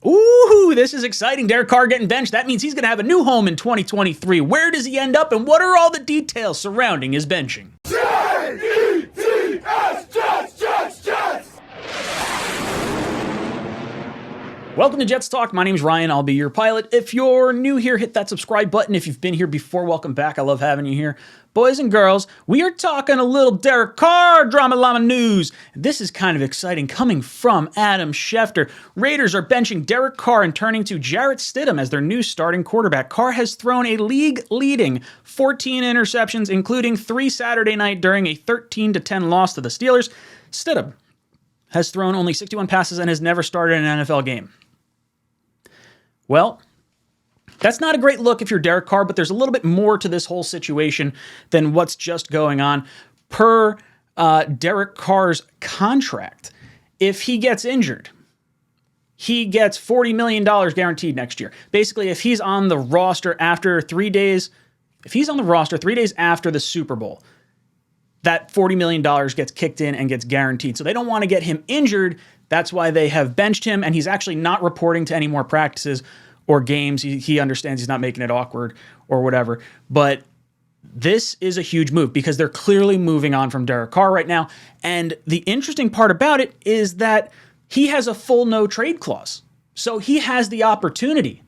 Ooh, this is exciting. Derek Carr getting benched. That means he's going to have a new home in 2023. Where does he end up, and what are all the details surrounding his benching? Jets! Welcome to Jets Talk. My name's Ryan. I'll be your pilot. If you're new here, hit that subscribe button. If you've been here before, welcome back. I love having you here. Boys and girls, we are talking a little Derek Carr drama llama news. This is kind of exciting coming from Adam Schefter. Raiders are benching Derek Carr and turning to Jarrett Stidham as their new starting quarterback. Carr has thrown a league-leading 14 interceptions, including 3 Saturday night during a 13-10 loss to the Steelers. Stidham has thrown only 61 passes and has never started an NFL game. Well, that's not a great look if you're Derek Carr, but there's a little bit more to this whole situation than what's just going on. Per Derek Carr's contract, if he gets injured, he gets $40 million guaranteed next year. Basically, if he's on the roster after 3 days, if he's on the roster 3 days after the Super Bowl, that $40 million gets kicked in and gets guaranteed. So they don't want to get him injured. That's why they have benched him, and he's actually not reporting to any more practices or games. He understands he's not making it awkward or whatever. But this is a huge move because they're clearly moving on from Derek Carr right now. And the interesting part about it is that he has a full no trade clause. So he has the opportunity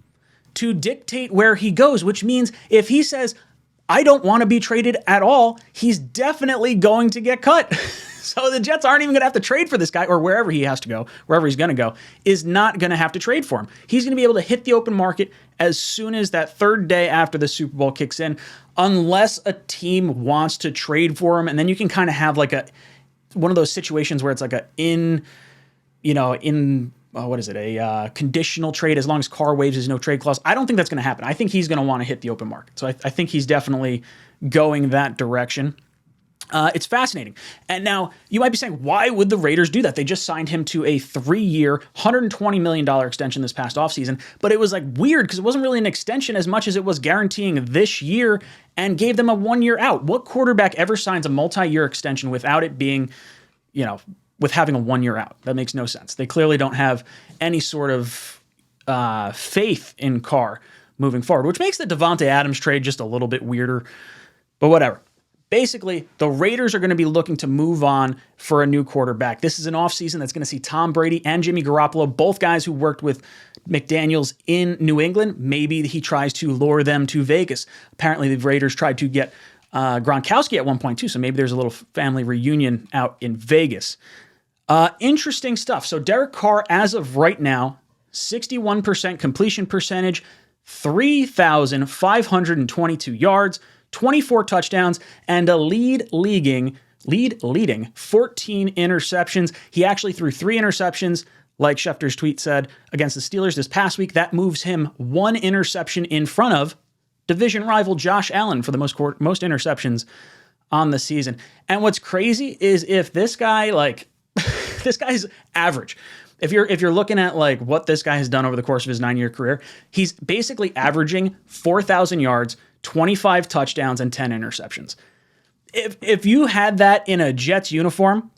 to dictate where he goes, which means if he says, I don't want to be traded at all, he's definitely going to get cut. So the Jets aren't even going to have to trade for this guy, or wherever he has to go, wherever he's going to go, is not going to have to trade for him. He's going to be able to hit the open market as soon as that third day after the Super Bowl kicks in, unless a team wants to trade for him. And then you can kind of have like one of those situations where it's like a conditional trade as long as Carr waives his no trade clause. I don't think that's going to happen. I think he's going to want to hit the open market. So I think he's definitely going that direction. It's fascinating. And now you might be saying, why would the Raiders do that? They just signed him to a 3-year, $120 million extension this past offseason. But it was like weird because it wasn't really an extension as much as it was guaranteeing this year and gave them a 1-year out. What quarterback ever signs a multi-year extension without it being, with having a 1-year out? That makes no sense. They clearly don't have any sort of faith in Carr moving forward, which makes the Davante Adams trade just a little bit weirder. But whatever. Basically, the Raiders are going to be looking to move on for a new quarterback. This is an offseason that's going to see Tom Brady and Jimmy Garoppolo, both guys who worked with McDaniels in New England. Maybe he tries to lure them to Vegas. Apparently, the Raiders tried to get Gronkowski at one point too, so maybe there's a little family reunion out in Vegas. Interesting stuff. So Derek Carr, as of right now, 61% completion percentage, 3,522 yards, 24 touchdowns, and a lead-leading 14 interceptions. He actually threw 3 interceptions, like Schefter's tweet said, against the Steelers this past week. That moves him 1 interception in front of division rival Josh Allen for the most interceptions on the season. And what's crazy is if this guy, this guy's average. If you're looking at like what this guy has done over the course of his 9-year career, he's basically averaging 4,000 yards, 25 touchdowns, and 10 interceptions. If you had that in a Jets uniform,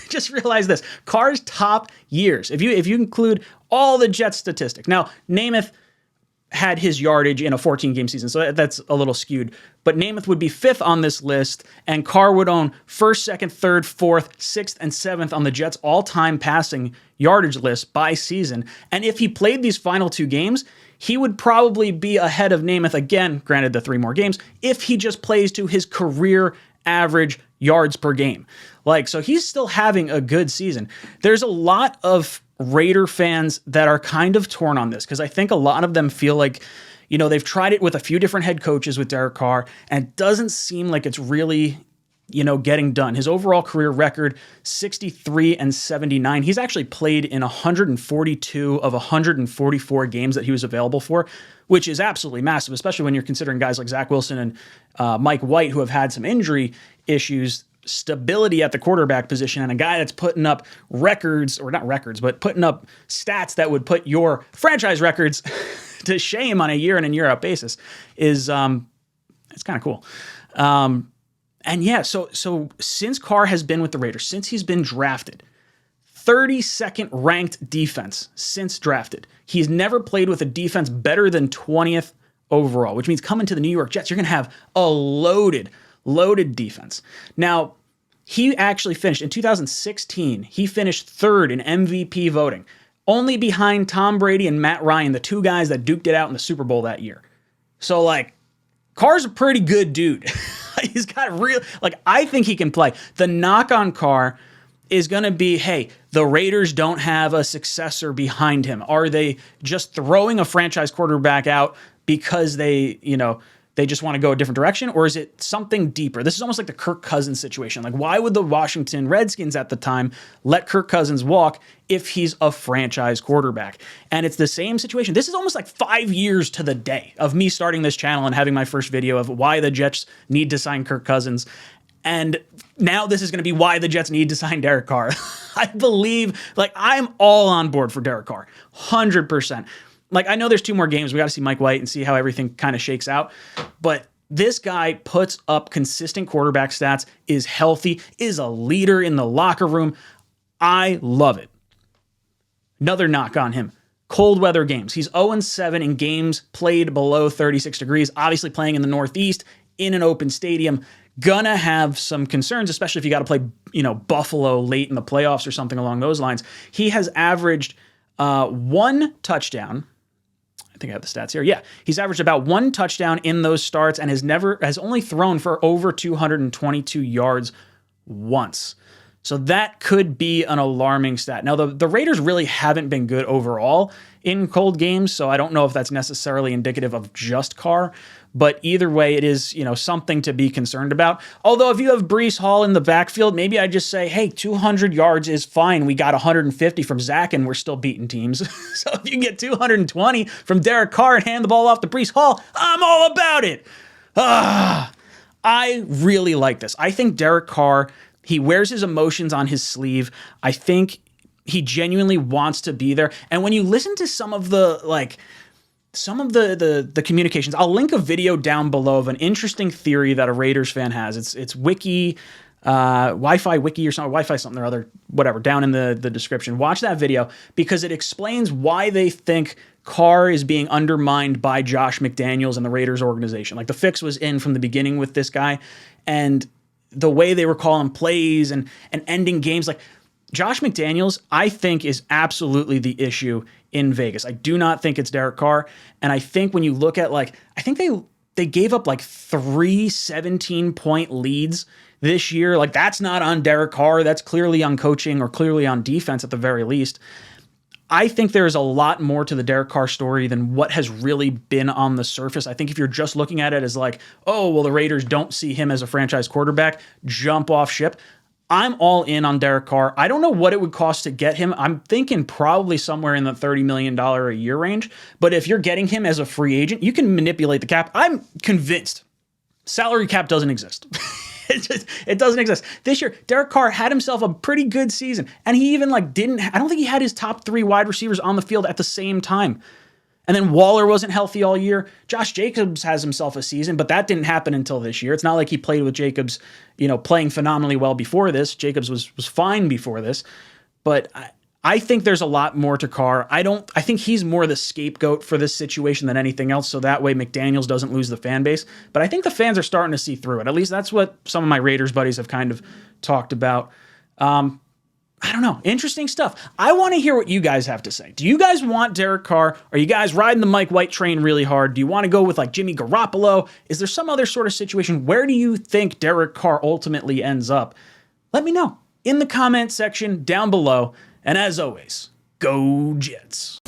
just realize this: Carr's top years, if you include all the Jets statistics. Now, Namath had his yardage in a 14-game season, so that's a little skewed. But Namath would be 5th on this list, and Carr would own 1st, 2nd, 3rd, 4th, 6th, and 7th on the Jets' all-time passing yardage list by season. And if he played these final 2 games, he would probably be ahead of Namath again, granted the 3 more games, if he just plays to his career average yards per game. So he's still having a good season. There's a lot of Raider fans that are kind of torn on this because I think a lot of them feel like, they've tried it with a few different head coaches with Derek Carr, and it doesn't seem like it's really, getting done. His overall career record, 63-79. He's actually played in 142 of 144 games that he was available for, which is absolutely massive, especially when you're considering guys like Zach Wilson and Mike White, who have had some injury issues. Stability at the quarterback position, and a guy that's putting up records, or not records, but putting up stats that would put your franchise records to shame on a year in and year out basis is it's kind of cool. And yeah, so since Carr has been with the Raiders, since he's been drafted, 32nd ranked defense since drafted. He's never played with a defense better than 20th overall, which means coming to the New York Jets, you're going to have a loaded defense. Now, he actually finished in 2016, he finished third in MVP voting, only behind Tom Brady and Matt Ryan, the two guys that duked it out in the Super Bowl that year. So, like, Carr's a pretty good dude. He's got real, like, I think he can play. The knock on Carr is going to be, hey, the Raiders don't have a successor behind him. Are they just throwing a franchise quarterback out because they just want to go a different direction? Or is it something deeper? This is almost like the Kirk Cousins situation. Like, why would the Washington Redskins at the time let Kirk Cousins walk if he's a franchise quarterback? And it's the same situation. This is almost like 5 years to the day of me starting this channel and having my first video of why the Jets need to sign Kirk Cousins. And now this is going to be why the Jets need to sign Derek Carr. I believe, like, I'm all on board for Derek Carr, 100%. Like, I know there's 2 more games. We got to see Mike White and see how everything kind of shakes out. But this guy puts up consistent quarterback stats, is healthy, is a leader in the locker room. I love it. Another knock on him. Cold weather games. He's 0-7 in games played below 36 degrees. Obviously playing in the Northeast in an open stadium. Gonna have some concerns, especially if you got to play, Buffalo late in the playoffs or something along those lines. He has averaged 1 touchdown. I think I have the stats here. Yeah, he's averaged about 1 touchdown in those starts and has only thrown for over 222 yards once. So that could be an alarming stat. Now, the Raiders really haven't been good overall in cold games, so I don't know if that's necessarily indicative of just Carr. But either way, it is, something to be concerned about. Although if you have Breece Hall in the backfield, maybe I just say, hey, 200 yards is fine. We got 150 from Zach, and we're still beating teams. So if you can get 220 from Derek Carr and hand the ball off to Breece Hall, I'm all about it. I really like this. I think Derek Carr, he wears his emotions on his sleeve. I think he genuinely wants to be there. And when you listen to some of the communications, I'll link a video down below of an interesting theory that a Raiders fan has. It's wiki, Wi-Fi wiki or something, Wi-Fi something or other, whatever, down in the description. Watch that video because it explains why they think Carr is being undermined by Josh McDaniels and the Raiders organization. Like, the fix was in from the beginning with this guy, and the way they were calling plays and ending games, like, Josh McDaniels, I think, is absolutely the issue in Vegas. I do not think it's Derek Carr. And I think when you look at, I think they gave up 3 17-point leads this year. Like, that's not on Derek Carr. That's clearly on coaching or clearly on defense at the very least. I think there's a lot more to the Derek Carr story than what has really been on the surface. I think if you're just looking at it as the Raiders don't see him as a franchise quarterback, jump off ship. I'm all in on Derek Carr. I don't know what it would cost to get him. I'm thinking probably somewhere in the $30 million a year range. But if you're getting him as a free agent, you can manipulate the cap. I'm convinced salary cap doesn't exist. It doesn't exist. This year, Derek Carr had himself a pretty good season. And he even I don't think he had his top 3 wide receivers on the field at the same time. And then Waller wasn't healthy all year. Josh Jacobs has himself a season, but that didn't happen until this year. It's not like he played with Jacobs, playing phenomenally well before this. Jacobs was fine before this. But I think there's a lot more to Carr. I think he's more the scapegoat for this situation than anything else, so that way McDaniels doesn't lose the fan base. But I think the fans are starting to see through it. At least that's what some of my Raiders buddies have kind of talked about. I don't know. Interesting stuff. I want to hear what you guys have to say. Do you guys want Derek Carr? Are you guys riding the Mike White train really hard? Do you want to go with Jimmy Garoppolo? Is there some other sort of situation? Where do you think Derek Carr ultimately ends up? Let me know in the comment section down below. And as always, go Jets.